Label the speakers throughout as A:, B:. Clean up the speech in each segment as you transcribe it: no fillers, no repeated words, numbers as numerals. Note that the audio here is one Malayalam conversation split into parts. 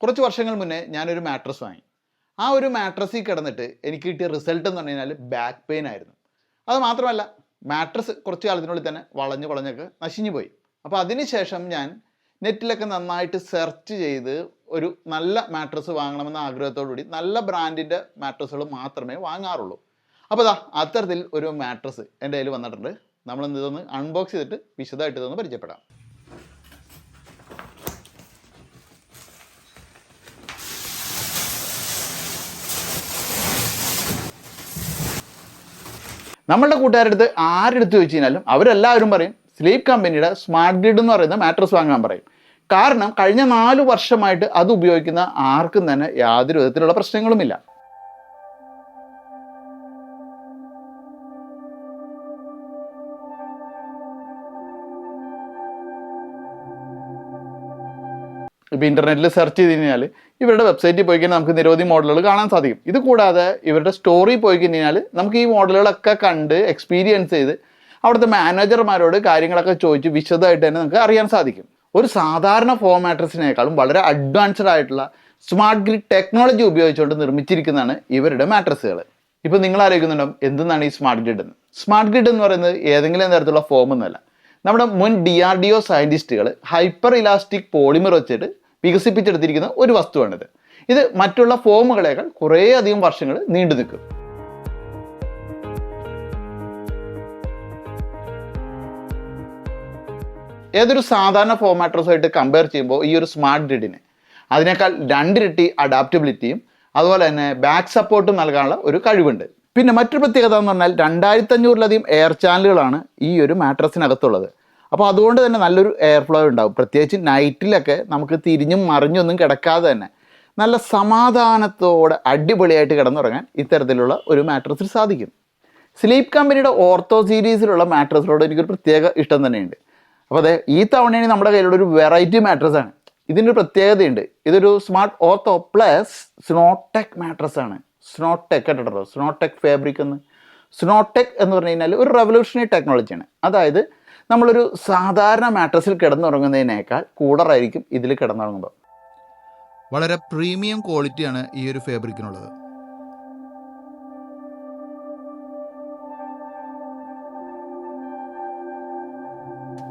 A: കുറച്ച് വർഷങ്ങൾ മുന്നേ ഞാനൊരു മാട്രസ് വാങ്ങി. ആ ഒരു മാട്രസിൽ കിടന്നിട്ട് എനിക്ക് കിട്ടിയ റിസൾട്ട് എന്ന് പറഞ്ഞു കഴിഞ്ഞാൽ ബാക്ക് പെയിൻ ആയിരുന്നു. അത് മാത്രമല്ല, മാട്രസ് കുറച്ച് കാലത്തിനുള്ളിൽ തന്നെ വളഞ്ഞൊക്കെ നശിഞ്ഞു പോയി. അപ്പോൾ അതിനുശേഷം ഞാൻ നെറ്റിലൊക്കെ നന്നായിട്ട് സെർച്ച് ചെയ്ത് ഒരു നല്ല മാട്രസ് വാങ്ങണമെന്ന ആഗ്രഹത്തോടുകൂടി നല്ല ബ്രാൻഡിൻ്റെ മാട്രസുകൾ മാത്രമേ വാങ്ങാറുള്ളൂ. അപ്പോൾ അത്തരത്തിൽ ഒരു മാട്രസ് എൻ്റെ കയ്യിൽ വന്നിട്ടുണ്ട്. നമ്മളെന്ത് ഇതൊന്ന് അൺബോക്സ് ചെയ്തിട്ട് വിശദമായിട്ട് ഇതൊന്ന് പരിചയപ്പെടാം. നമ്മളുടെ കൂട്ടുകാരുടെ അടുത്ത് ആരെടുത്ത് ചോദിച്ചു കഴിഞ്ഞാലും അവരെല്ലാവരും പറയും സ്ലീപ്പ് കമ്പനിയുടെ സ്മാർട്ട് ഗ്രിഡ് എന്ന് പറയുന്ന മാട്രസ് വാങ്ങാൻ പറയും. കാരണം കഴിഞ്ഞ 4 വർഷമായിട്ട് അത് ഉപയോഗിക്കുന്ന ആർക്കും തന്നെ യാതൊരു വിധത്തിലുള്ള പ്രശ്നങ്ങളുമില്ല. ഇപ്പോൾ ഇൻ്റർനെറ്റിൽ സെർച്ച് ചെയ്ത് കഴിഞ്ഞാൽ ഇവരുടെ വെബ്സൈറ്റിൽ പോയി കഴിഞ്ഞാൽ നമുക്ക് നിരവധി മോഡലുകൾ കാണാൻ സാധിക്കും. ഇത് കൂടാതെ ഇവരുടെ സ്റ്റോറിൽ പോയി കഴിഞ്ഞാൽ നമുക്ക് ഈ മോഡലുകളൊക്കെ കണ്ട് എക്സ്പീരിയൻസ് ചെയ്ത് അവിടുത്തെ മാനേജർമാരോട് കാര്യങ്ങളൊക്കെ ചോദിച്ച് വിശദമായിട്ട് തന്നെ നമുക്ക് അറിയാൻ സാധിക്കും. ഒരു സാധാരണ ഫോം മാട്രസിനേക്കാളും വളരെ അഡ്വാൻസ്ഡ് ആയിട്ടുള്ള സ്മാർട്ട് ഗ്രിഡ് ടെക്നോളജി ഉപയോഗിച്ചുകൊണ്ട് നിർമ്മിച്ചിരിക്കുന്നതാണ് ഇവരുടെ മാട്രസുകൾ. ഇപ്പോൾ നിങ്ങൾ ആലോചിക്കുന്നുണ്ടാവും എന്തെന്നാണ് ഈ സ്മാർട്ട് ഗ്രിഡ് എന്ന്. സ്മാർട്ട് ഗ്രിഡ് എന്ന് പറയുന്നത് ഏതെങ്കിലും തരത്തിലുള്ള ഫോം ഒന്നുമല്ല. നമ്മുടെ മുൻ DRDO സയൻറ്റിസ്റ്റുകൾ ഹൈപ്പർ ഇലാസ്റ്റിക് പോളിമർ വെച്ചിട്ട് വികസിപ്പിച്ചെടുത്തിരിക്കുന്ന ഒരു വസ്തുവാണിത്. ഇത് മറ്റുള്ള ഫോമുകളേക്കാൾ കുറേ അധികം വർഷങ്ങൾ നീണ്ടു നിൽക്കും. ഏതൊരു സാധാരണ ഫോം മാട്രസുമായിട്ട് കമ്പയർ ചെയ്യുമ്പോൾ ഈ ഒരു സ്മാർട്ട് ഗ്രിഡിന് അതിനേക്കാൾ 2 ഇരട്ടി അഡാപ്റ്റബിലിറ്റിയും അതുപോലെ തന്നെ ബാക്ക് സപ്പോർട്ടും നൽകാനുള്ള ഒരു കഴിവുണ്ട്. പിന്നെ മറ്റൊരു പ്രത്യേകത എന്ന് പറഞ്ഞാൽ 2500-ലധികം എയർ ചാനലുകളാണ് ഈ ഒരു മാട്രസിനകത്തുള്ളത്. അപ്പോൾ അതുകൊണ്ട് തന്നെ നല്ലൊരു എയർ ഫ്ലോ ഉണ്ടാകും. പ്രത്യേകിച്ച് നൈറ്റിലൊക്കെ നമുക്ക് തിരിഞ്ഞും മറിഞ്ഞൊന്നും കിടക്കാതെ തന്നെ നല്ല സമാധാനത്തോടെ അടിപൊളിയായിട്ട് കിടന്നുറങ്ങാൻ ഇത്തരത്തിലുള്ള ഒരു മാട്രസിൽ സാധിക്കും. സ്ലീപ്പ് കമ്പനിയുടെ ഓർത്തോ സീരീസിലുള്ള മാട്രസിനോട് എനിക്കൊരു പ്രത്യേക ഇഷ്ടം തന്നെയുണ്ട്. അപ്പോൾ അതെ, ഈ തവണയാണ് നമ്മുടെ കയ്യിലുള്ള ഒരു വെറൈറ്റി മാട്രസാണ്. ഇതിനൊരു പ്രത്യേകതയുണ്ട്. ഇതൊരു സ്മാർട്ട് ഓർത്തോ പ്ലസ് സ്നോടെക് മാട്രസാണ്. സ്നോടെക് കേട്ടിട്ടുണ്ടോ? സ്നോടെക് ഫാബ്രിക് എന്ന്. സ്നോടെക് എന്ന് പറഞ്ഞു കഴിഞ്ഞാൽ ഒരു റെവല്യൂഷണറി ടെക്നോളജിയാണ്. അതായത് നമ്മളൊരു സാധാരണ മാട്രസിൽ കിടന്നുറങ്ങുന്നതിനേക്കാൾ കൂളറായിരിക്കും ഇതിൽ കിടന്നുറങ്ങുമ്പോൾ. വളരെ പ്രീമിയം ക്വാളിറ്റിയാണ് ഈ ഒരു ഫാബ്രിക്കിനുള്ളത്.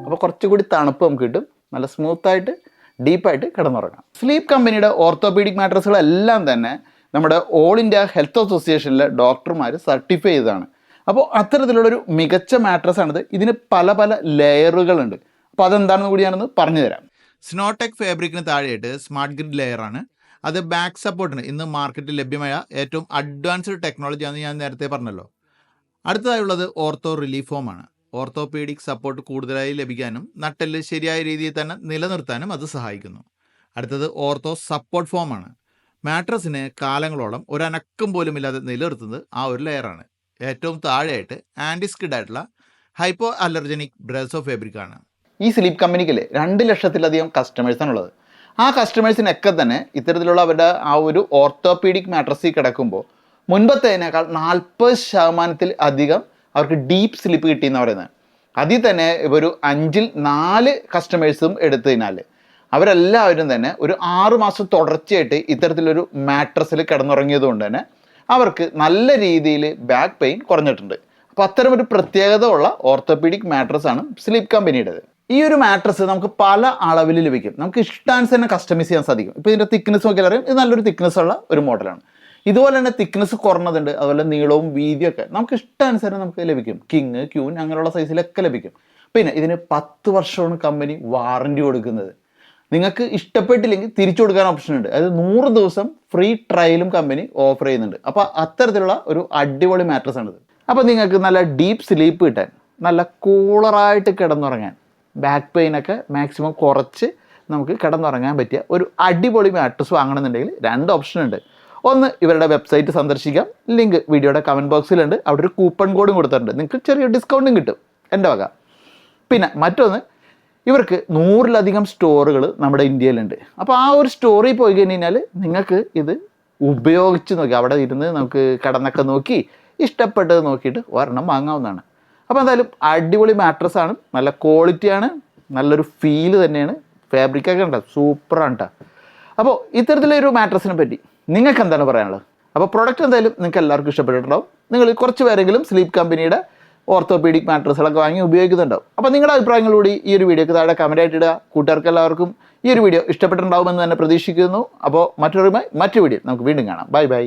A: അപ്പോൾ കുറച്ചുകൂടി തണുപ്പ് നമുക്ക് കിട്ടും. നല്ല സ്മൂത്തായിട്ട് ഡീപ്പായിട്ട് കിടന്നുറങ്ങാം. സ്ലീപ്പ് കമ്പനിയുടെ ഓർത്തോപീഡിക് മാട്രസുകളെല്ലാം തന്നെ നമ്മുടെ ഓൾ ഇന്ത്യ ഹെൽത്ത് അസോസിയേഷനിലെ ഡോക്ടർമാർ സർട്ടിഫൈ ചെയ്തതാണ്. അപ്പോൾ അത്തരത്തിലുള്ളൊരു മികച്ച മാട്രസാണിത്. ഇതിന് പല പല ലെയറുകളുണ്ട്. അപ്പോൾ അതെന്താണെന്ന് കൂടി ഞാനൊന്ന് പറഞ്ഞു തരാം. സ്നോടെക് ഫാബ്രിക്കിന് താഴെയായിട്ട് സ്മാർട്ട് ഗ്രിഡ് ലെയറാണ്. അത് ബാക്ക് സപ്പോർട്ടിന് ഇന്ന് മാർക്കറ്റിൽ ലഭ്യമായ ഏറ്റവും അഡ്വാൻസ്ഡ് ടെക്നോളജിയാണെന്ന് ഞാൻ നേരത്തെ പറഞ്ഞല്ലോ. അടുത്തതായുള്ളത് ഓർത്തോ റിലീഫ് ഫോമാണ്. ഓർത്തോപീഡിക് സപ്പോർട്ട് കൂടുതലായി ലഭിക്കാനും നട്ടെല്ല് ശരിയായ രീതിയിൽ തന്നെ നിലനിർത്താനും അത് സഹായിക്കുന്നു. അടുത്തത് ഓർത്തോ സപ്പോർട്ട് ഫോമാണ്. മാട്രസിന് കാലങ്ങളോളം ഒരനക്കം പോലും ഇല്ലാതെ നിലനിർത്തുന്നത് ആ ഒരു ലെയറാണ്. ഏറ്റവും താഴെയായിട്ട് ആൻറ്റിസ്കിഡ് ആയിട്ടുള്ള ഹൈപ്പോ അലർജനിക് ബ്രേസോ ഫാബ്രിക്കാണ്. ഈ സ്ലീപ്പ് കമ്പനിക്കില്ലേ 2 ലക്ഷത്തിലധികം കസ്റ്റമേഴ്സാണുള്ളത്. ആ കസ്റ്റമേഴ്സിനൊക്കെ തന്നെ ഇത്തരത്തിലുള്ള അവരുടെ ആ ഒരു ഓർത്തോപീഡിക് മാട്രസിൽ കിടക്കുമ്പോൾ മുൻപത്തേതിനേക്കാൾ 40% അധികം അവർക്ക് ഡീപ്പ് സ്ലീപ്പ് കിട്ടിയെന്ന് പറയുന്നത്. അതിൽ തന്നെ ഒരു 5-ൽ 4 കസ്റ്റമേഴ്സും എടുത്തു കഴിഞ്ഞാൽ അവരെല്ലാവരും തന്നെ ഒരു 6 മാസം തുടർച്ചയായിട്ട് ഇത്തരത്തിലൊരു മാട്രസിൽ കിടന്നുറങ്ങിയത് കൊണ്ട് തന്നെ അവർക്ക് നല്ല രീതിയിൽ ബാക്ക് പെയിൻ കുറഞ്ഞിട്ടുണ്ട്. അപ്പോൾ അത്തരം ഒരു പ്രത്യേകത ഉള്ള ഓർത്തോപീഡിക് മാട്രസാണ് സ്ലീപ്പ് കമ്പനിയുടേത്. ഈ ഒരു മാട്രസ് നമുക്ക് പല അളവിൽ ലഭിക്കും. നമുക്ക് ഇഷ്ടാനുസരണം കസ്റ്റമൈസ് ചെയ്യാൻ സാധിക്കും. ഇപ്പോൾ ഇതിൻ്റെ തിക്നെസ് നോക്കിയാൽ അറിയാം, ഇത് നല്ലൊരു തിക്നെസ് ഉള്ള ഒരു മോഡലാണ്. ഇതുപോലെ തന്നെ തിക്നെസ് കുറഞ്ഞതുണ്ട്, അതുപോലെ നീളവും വീതിയൊക്കെ നമുക്ക് ഇഷ്ടാനുസരണം നമുക്ക് ലഭിക്കും. കിങ്, ക്യൂൻ അങ്ങനെയുള്ള സൈസിലൊക്കെ ലഭിക്കും. പിന്നെ ഇതിന് 10 വർഷമാണ് കമ്പനി വാറൻറ്റി കൊടുക്കുന്നത്. നിങ്ങൾക്ക് ഇഷ്ടപ്പെട്ടില്ലെങ്കിൽ തിരിച്ചു കൊടുക്കാൻ ഓപ്ഷൻ ഉണ്ട്. അതായത് 100 ദിവസം ഫ്രീ ട്രയലും കമ്പനി ഓഫർ ചെയ്യുന്നുണ്ട്. അപ്പോൾ അത്തരത്തിലുള്ള ഒരു അടിപൊളി മാട്രസാണിത്. അപ്പോൾ നിങ്ങൾക്ക് നല്ല ഡീപ്പ് സ്ലീപ്പ് കിട്ടാൻ, നല്ല കൂളറായിട്ട് കിടന്നുറങ്ങാൻ, ബാക്ക് പെയിനൊക്കെ മാക്സിമം കുറച്ച് നമുക്ക് കിടന്നുറങ്ങാൻ പറ്റിയ ഒരു അടിപൊളി മാട്രസ് വാങ്ങണമെന്നുണ്ടെങ്കിൽ 2 ഓപ്ഷൻ ഉണ്ട്. ഒന്ന്, ഇവരുടെ വെബ്സൈറ്റ് സന്ദർശിക്കാം. ലിങ്ക് വീഡിയോയുടെ കമൻറ്റ് ബോക്സിലുണ്ട്. അവിടെ ഒരു കൂപ്പൺ കോഡും കൊടുത്തിട്ടുണ്ട്. നിങ്ങൾക്ക് ചെറിയ ഡിസ്കൗണ്ടും കിട്ടും എൻ്റെ വക. പിന്നെ മറ്റൊന്ന്, ഇവർക്ക് 100-ലധികം സ്റ്റോറുകൾ നമ്മുടെ ഇന്ത്യയിലുണ്ട്. അപ്പോൾ ആ ഒരു സ്റ്റോറിൽ പോയി കഴിഞ്ഞാൽ നിങ്ങൾക്ക് ഇത് ഉപയോഗിച്ച് നോക്കി അവിടെ ഇരുന്ന് നമുക്ക് കിടന്നൊക്കെ നോക്കി ഇഷ്ടപ്പെട്ടത് നോക്കിയിട്ട് ഒരെണ്ണം വാങ്ങാവുന്നതാണ്. അപ്പോൾ എന്തായാലും അടിപൊളി മാട്രസാണ്, നല്ല ക്വാളിറ്റിയാണ്, നല്ലൊരു ഫീല് തന്നെയാണ്. ഫാബ്രിക്കൊക്കെ ഉണ്ട്, സൂപ്പറാണ് കേട്ടോ. അപ്പോൾ ഇത്തരത്തിലൊരു മാട്രസിനെ പറ്റി നിങ്ങൾക്ക് എന്താണ് പറയാനുള്ളത്? അപ്പോൾ പ്രൊഡക്റ്റ് എന്തായാലും നിങ്ങൾക്ക് എല്ലാവർക്കും ഇഷ്ടപ്പെട്ടിട്ടുണ്ടാവും. നിങ്ങൾ കുറച്ച് പേരെങ്കിലും സ്ലീപ്പ് കമ്പനിയുടെ ഓർത്തോപീഡിക് മാട്രസുകളൊക്കെ വാങ്ങി ഉപയോഗിക്കുന്നുണ്ടാവും. അപ്പോൾ നിങ്ങളുടെ അഭിപ്രായങ്ങളൂടി ഈ ഒരു വീഡിയോക്ക് താഴെ കമൻറ്റായിട്ട് ഇടുക. കൂട്ടുകാർക്ക് എല്ലാവർക്കും ഈ ഒരു വീഡിയോ ഇഷ്ടപ്പെട്ടിട്ടുണ്ടാവുമെന്ന് തന്നെ പ്രതീക്ഷിക്കുന്നു. അപ്പോൾ മറ്റൊരു വീഡിയോ നമുക്ക് വീണ്ടും കാണാം. Bye bye.